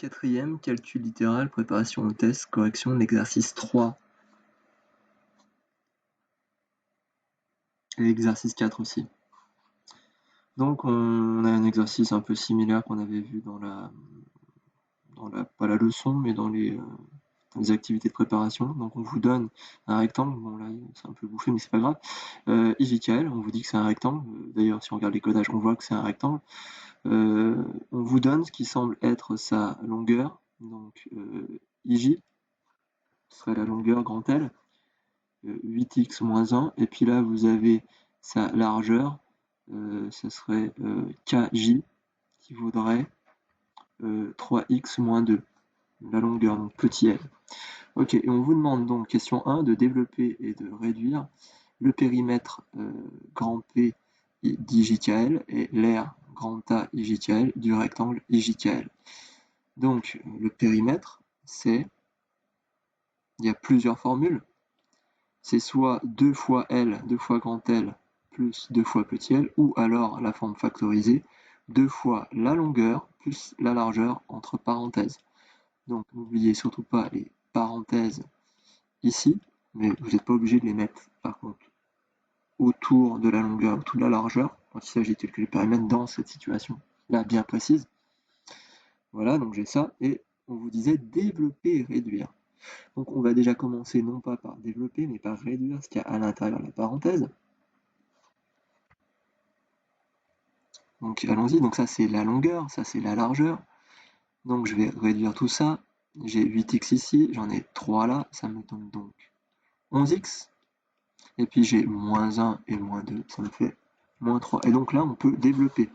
Quatrième, calcul littéral, préparation au test, correction de l'exercice 3. Et l'exercice 4 aussi. Donc on a un exercice un peu similaire qu'on avait vu pas la leçon, mais dans les activités de préparation. Donc on vous donne un rectangle, bon là c'est un peu bouffé mais c'est pas grave. IJKL, on vous dit que c'est un rectangle, d'ailleurs si on regarde les codages on voit que c'est un rectangle. On vous donne ce qui semble être sa longueur, donc IJ, ce serait la longueur grand L, 8x moins 1, et puis là vous avez sa largeur, ce serait KJ, qui vaudrait 3x moins 2, la longueur, donc petit l. Ok, et on vous demande donc, question 1, de développer et de réduire le périmètre grand P d'IJKL et l'aire grand A IJKL du rectangle IJKL. Donc le périmètre, il y a plusieurs formules, c'est soit 2 fois L, 2 fois grand L, plus 2 fois petit l, ou alors la forme factorisée, 2 fois la longueur plus la largeur entre parenthèses. Donc n'oubliez surtout pas les parenthèses ici, mais vous n'êtes pas obligé de les mettre par contre autour de la longueur, autour de la largeur, quand il s'agit de calculer le périmètre dans cette situation là bien précise. Voilà, donc j'ai ça, et on vous disait développer et réduire. Donc on va déjà commencer non pas par développer, mais par réduire ce qu'il y a à l'intérieur de la parenthèse. Donc allons-y, donc ça c'est la longueur, ça c'est la largeur. Donc je vais réduire tout ça. J'ai 8x ici, j'en ai 3 là, ça me donne donc 11x. Et puis j'ai moins 1 et moins 2, ça me fait moins 3. Et donc là on peut développer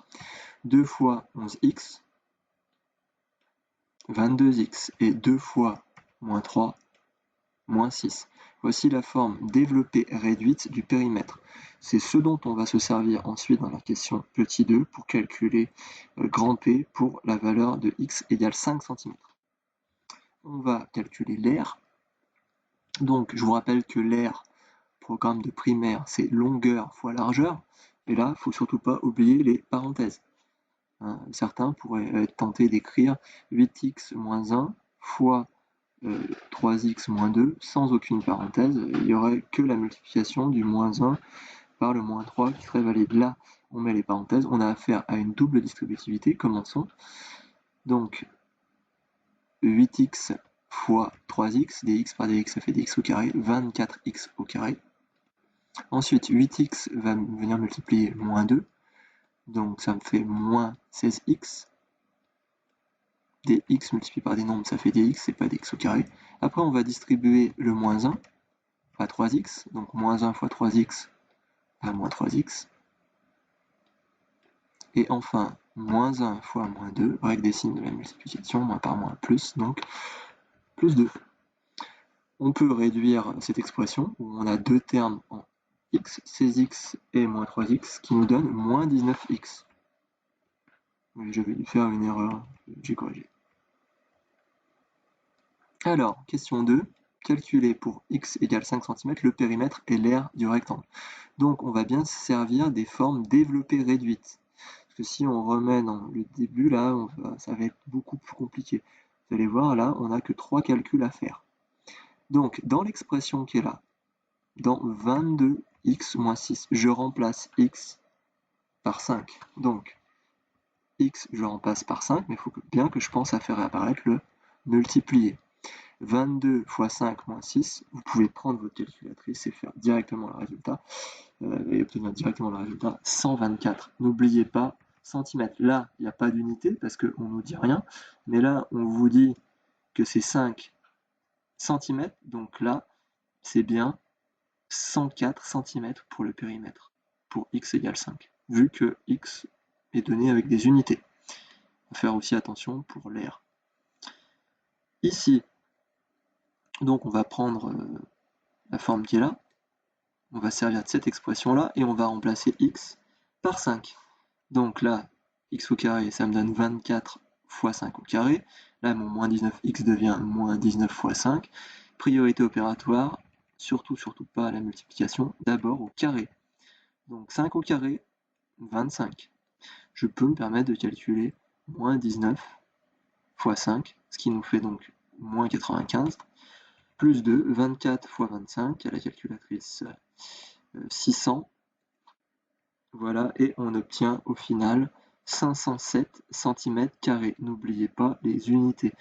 2 fois 11x, 22x, et 2 fois moins 3, moins 6. Voici la forme développée réduite du périmètre. C'est ce dont on va se servir ensuite dans la question petit 2 pour calculer grand P pour la valeur de x égale 5 cm. On va calculer l'aire. Donc je vous rappelle que l'aire, programme de primaire, c'est longueur fois largeur. Et là, il ne faut surtout pas oublier les parenthèses. Certains pourraient être tentés d'écrire 8x moins 1 fois 3x moins 2 sans aucune parenthèse. Il n'y aurait que la multiplication du moins 1 par le moins 3 qui serait valide. Là, on met les parenthèses. On a affaire à une double distributivité. Commençons. Donc, 8x fois 3x, dx par dx, ça fait dx au carré, 24x au carré. Ensuite, 8x va venir multiplier moins 2, donc ça me fait moins 16x. Dx multiplié par des nombres, ça fait dx, c'est pas dx au carré. Après, on va distribuer le moins 1 à 3x, donc moins 1 fois 3x à moins 3x. Et enfin, moins 1 fois moins 2, avec des signes de la multiplication, moins par moins plus, donc plus 2. On peut réduire cette expression, où on a deux termes en x, 16x et moins 3x, qui nous donnent moins 19x. Oui, je vais faire une erreur, j'ai corrigé. Alors, question 2, calculer pour x égale 5 cm le périmètre et l'aire du rectangle. Donc on va bien se servir des formes développées réduites. Parce que si on remet dans le début, là, ça va être beaucoup plus compliqué. Vous allez voir, là, on n'a que 3 calculs à faire. Donc, dans l'expression qui est là, dans 22x moins 6, je remplace x par 5. Donc, x, je remplace par 5, mais il faut bien que je pense à faire apparaître le multiplier. 22 fois 5 moins 6, vous pouvez prendre votre calculatrice et faire directement le résultat, et obtenir directement le résultat, 124. N'oubliez pas, centimètres. Là, il n'y a pas d'unité parce qu'on ne nous dit rien, mais là, on vous dit que c'est 5 cm, donc là, c'est bien 104 cm pour le périmètre, pour x égale 5, vu que x est donné avec des unités. Il faut faire aussi attention pour l'aire. Ici, donc on va prendre la forme qui est là, on va servir de cette expression-là, et on va remplacer x par 5. Donc là, x au carré, ça me donne 24 fois 5 au carré. Là, mon moins 19x devient moins 19 fois 5. Priorité opératoire, surtout pas la multiplication, d'abord au carré. Donc 5 au carré, 25. Je peux me permettre de calculer moins 19 fois 5, ce qui nous fait donc moins 95, plus 2, 24 fois 25, à la calculatrice 600, voilà, et on obtient au final 507 cm². N'oubliez pas les unités.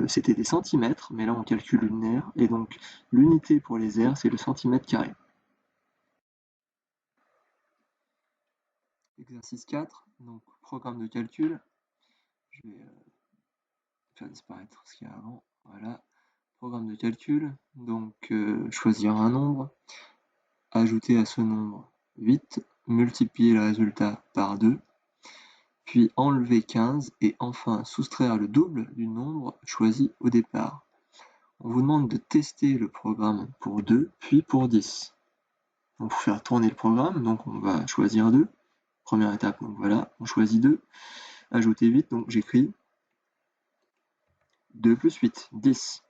C'était des centimètres, mais là on calcule une aire, et donc l'unité pour les aires, c'est le centimètre². Exercice 4, donc programme de calcul. Je vais faire disparaître ce qu'il y a avant. Voilà, programme de calcul. Donc choisir un nombre, ajouter à ce nombre 8, multiplier le résultat par 2, puis enlever 15 et enfin soustraire le double du nombre choisi au départ. On vous demande de tester le programme pour 2, puis pour 10. Donc pour faire tourner le programme, donc on va choisir 2. Première étape, donc voilà, on choisit 2. Ajouter 8, donc j'écris 2 plus 8, 10.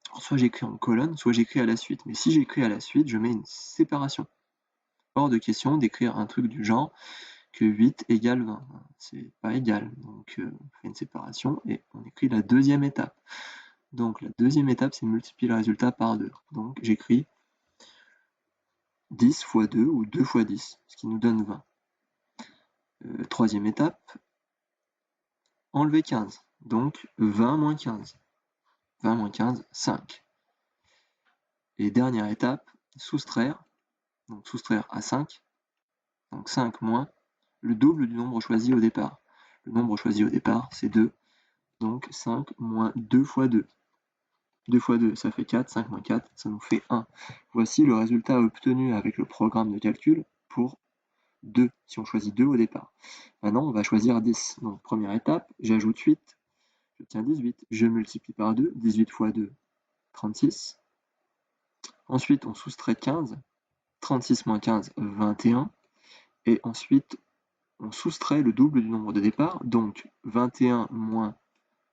Alors, soit j'écris en colonne, soit j'écris à la suite. Mais si j'écris à la suite, je mets une séparation. Hors de question d'écrire un truc du genre que 8 égale 20. C'est pas égal. Donc on fait une séparation et on écrit la deuxième étape. Donc la deuxième étape, c'est multiplier le résultat par 2. Donc j'écris 10 fois 2 ou 2 fois 10, ce qui nous donne 20. Troisième étape, enlever 15. Donc 20 moins 15. 20 moins 15, 5. Et dernière étape, soustraire. Donc soustraire à 5. Donc 5 moins le double du nombre choisi au départ. Le nombre choisi au départ, c'est 2. Donc 5 moins 2 fois 2. 2 fois 2, ça fait 4. 5 moins 4, ça nous fait 1. Voici le résultat obtenu avec le programme de calcul pour 2, si on choisit 2 au départ. Maintenant, on va choisir 10. Donc première étape, j'ajoute 8. J'obtiens 18. Je multiplie par 2. 18 fois 2, 36. Ensuite, on soustrait 15. 36 moins 15, 21. Et ensuite, on soustrait le double du nombre de départ, donc 21 moins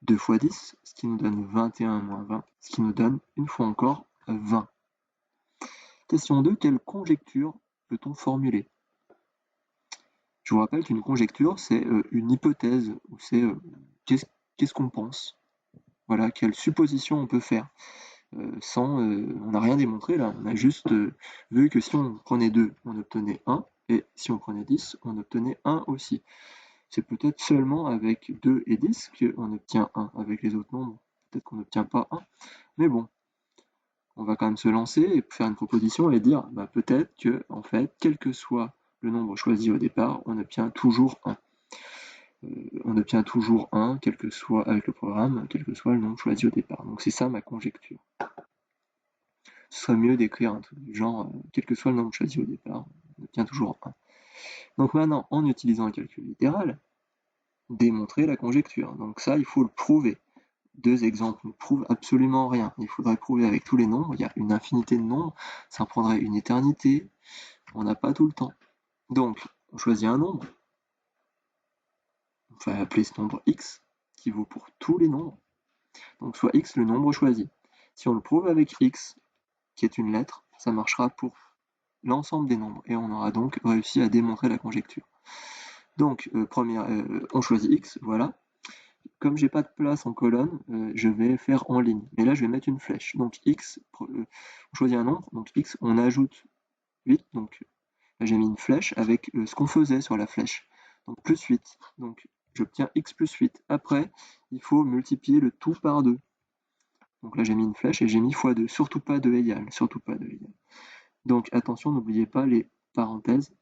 2 fois 10, ce qui nous donne 21 moins 20, ce qui nous donne, une fois encore, 20. Question 2, quelle conjecture peut-on formuler? Je vous rappelle qu'une conjecture, c'est une hypothèse, ou c'est qu'est-ce qu'on pense. Voilà, quelle supposition on peut faire. On n'a rien démontré là, on a juste vu que si on prenait 2, on obtenait 1, et si on prenait 10, on obtenait 1 aussi. C'est peut-être seulement avec 2 et 10 qu'on obtient 1. Avec les autres nombres, peut-être qu'on n'obtient pas 1. Mais bon, on va quand même se lancer et faire une proposition et dire bah, peut-être que, en fait, quel que soit le nombre choisi au départ, on obtient toujours 1. On obtient toujours 1, quel que soit avec le programme, quel que soit le nombre choisi au départ. Donc c'est ça ma conjecture. Ce serait mieux d'écrire un truc du genre, quel que soit le nombre choisi au départ, on obtient toujours 1. Donc maintenant, en utilisant un calcul littéral, démontrer la conjecture. Donc ça, il faut le prouver. Deux exemples ne prouvent absolument rien. Il faudrait prouver avec tous les nombres. Il y a une infinité de nombres. Ça prendrait une éternité. On n'a pas tout le temps. Donc, on choisit un nombre. On va appeler ce nombre x, qui vaut pour tous les nombres. Donc, soit x le nombre choisi. Si on le prouve avec x, qui est une lettre, ça marchera pour l'ensemble des nombres. Et on aura donc réussi à démontrer la conjecture. Donc, on choisit x, voilà. Comme j'ai pas de place en colonne, je vais faire en ligne. Mais là, je vais mettre une flèche. Donc x, on choisit un nombre, donc x, on ajoute 8. Donc là, j'ai mis une flèche avec ce qu'on faisait sur la flèche. Donc plus 8. Donc j'obtiens x plus 8. Après, il faut multiplier le tout par 2. Donc là, j'ai mis une flèche et j'ai mis fois 2. Surtout pas 2 égale. Surtout pas 2 égale. Donc attention, n'oubliez pas les parenthèses.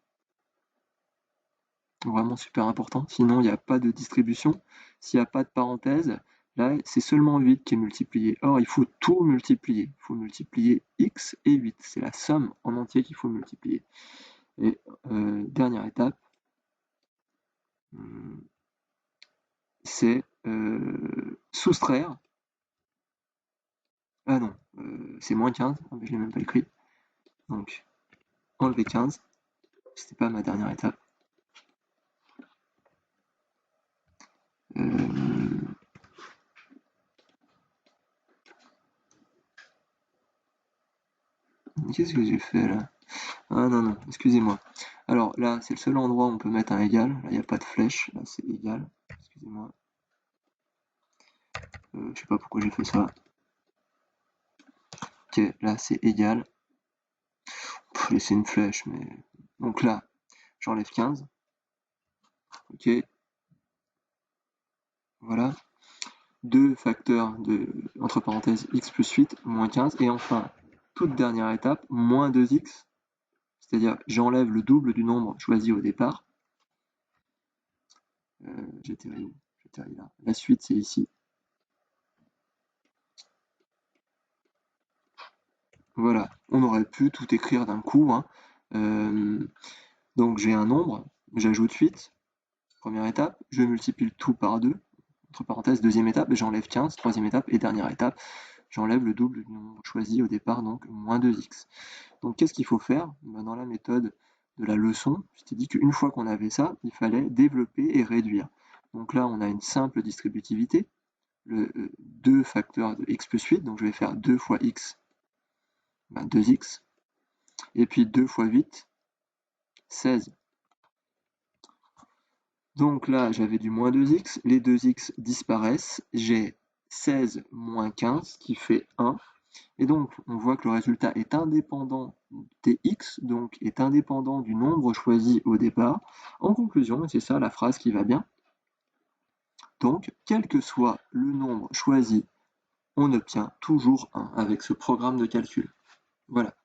Vraiment super important, sinon il n'y a pas de distribution. S'il n'y a pas de parenthèse, là c'est seulement 8 qui est multiplié. Or il faut tout multiplier, il faut multiplier x et 8, c'est la somme en entier qu'il faut multiplier. Et dernière étape, c'est soustraire. Ah non, c'est moins 15, je ne l'ai même pas écrit. Donc enlever 15, c'était pas ma dernière étape. Qu'est-ce que j'ai fait là? Ah non, non, excusez-moi. Alors là, c'est le seul endroit où on peut mettre un égal. Là, il n'y a pas de flèche. Là, c'est égal. Excusez-moi. je sais pas pourquoi j'ai fait ça. Ok, là c'est égal. Laisser une flèche, mais... Donc là, j'enlève 15. Ok, voilà. 2 facteurs de, entre parenthèses, x plus 8, moins 15. Et enfin, toute dernière étape, moins 2x. C'est-à-dire, j'enlève le double du nombre choisi au départ. J'atterris où? J'atterris là. La suite, c'est ici. Voilà, on aurait pu tout écrire d'un coup, hein. Donc j'ai un nombre, j'ajoute 8, première étape, je multiplie le tout par 2, entre parenthèses, deuxième étape, j'enlève 15, troisième étape, et dernière étape, j'enlève le double du nombre choisi au départ, donc moins 2x. Donc qu'est-ce qu'il faut faire? Dans la méthode de la leçon, je t'ai dit qu'une fois qu'on avait ça, il fallait développer et réduire. Donc là, on a une simple distributivité, le 2 facteurs de x plus 8, donc je vais faire 2 fois x, 2x, et puis 2 fois 8, 16. Donc là, j'avais du moins 2x, les 2x disparaissent, j'ai 16 moins 15 qui fait 1. Et donc, on voit que le résultat est indépendant des x, donc est indépendant du nombre choisi au départ. En conclusion, et c'est ça la phrase qui va bien, donc, quel que soit le nombre choisi, on obtient toujours 1 avec ce programme de calcul. Voilà.